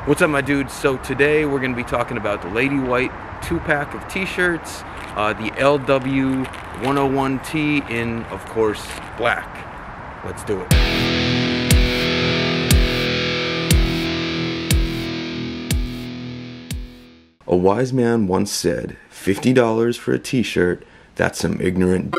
What's up, my dudes? So today we're going to be talking about the Lady White 2-pack of t-shirts, the LW101T in, of course, black. Let's do it. A wise man once said, $50 for a t-shirt, that's some ignorant.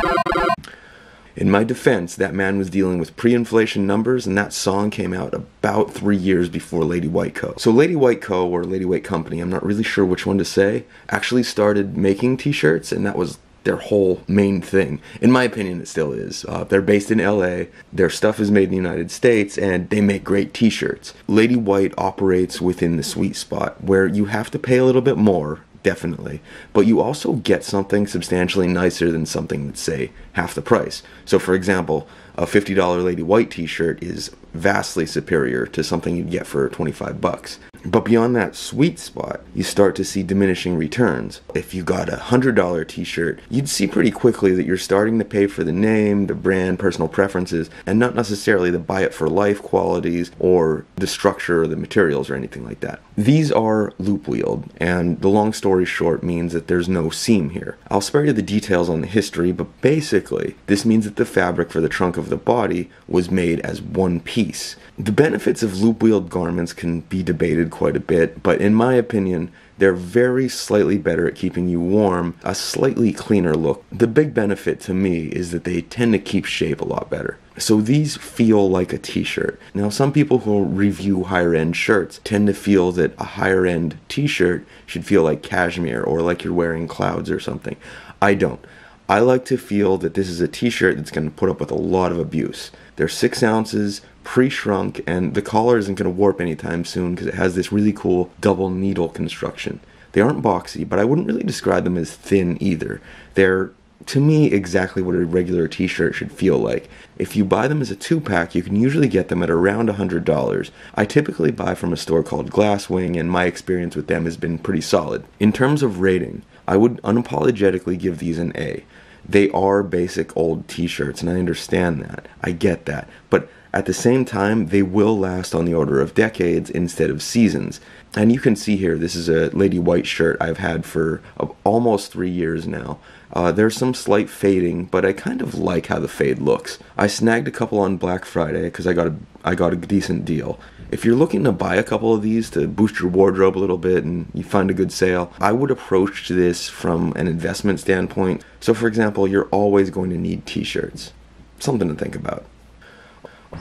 In my defense, that man was dealing with pre-inflation numbers, and that song came out about 3 years before Lady White Co. So Lady White Co., or Lady White Company, I'm not really sure which one to say, actually started making t-shirts, and that was their whole main thing. In my opinion, it still is. They're based in LA, their stuff is made in the United States, and they make great t-shirts. Lady White operates within the sweet spot, where you have to pay a little bit more, definitely, but you also get something substantially nicer than something that's, say, half the price. So for example, a $50 Lady White t-shirt is vastly superior to something you'd get for 25 bucks. But beyond that sweet spot, you start to see diminishing returns. If you got a $100 t-shirt, you'd see pretty quickly that you're starting to pay for the name, the brand, personal preferences, and not necessarily the buy it for life qualities or the structure or the materials or anything like that. These are loop wheeled, and the long story short means that there's no seam here. I'll spare you the details on the history, but basically, this means that the fabric for the trunk of the body was made as one piece. The benefits of loop-wheeled garments can be debated quite a bit, but in my opinion, they're very slightly better at keeping you warm, a slightly cleaner look. The big benefit to me is that they tend to keep shape a lot better. So these feel like a t-shirt. Now, some people who review higher-end shirts tend to feel that a higher-end t-shirt should feel like cashmere or like you're wearing clouds or something. I don't. I like to feel that this is a t-shirt that's going to put up with a lot of abuse. They're 6 ounces, pre-shrunk, and the collar isn't going to warp anytime soon because it has this really cool double needle construction. They aren't boxy, but I wouldn't really describe them as thin either. They're, to me, exactly what a regular t-shirt should feel like. If you buy them as a 2-pack, you can usually get them at around $100. I typically buy from a store called Glasswing, and my experience with them has been pretty solid. In terms of rating, I would unapologetically give these an A. They are basic old t-shirts, and I understand that. I get that. But at the same time, they will last on the order of decades instead of seasons. And you can see here, this is a Lady White shirt I've had for almost 3 years now. There's some slight fading, but I kind of like how the fade looks. I snagged a couple on Black Friday because I got a decent deal. If you're looking to buy a couple of these to boost your wardrobe a little bit and you find a good sale, I would approach this from an investment standpoint. So for example, you're always going to need t-shirts. Something to think about.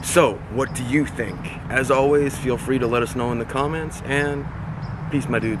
So, what do you think? As always, feel free to let us know in the comments, and peace, my dudes.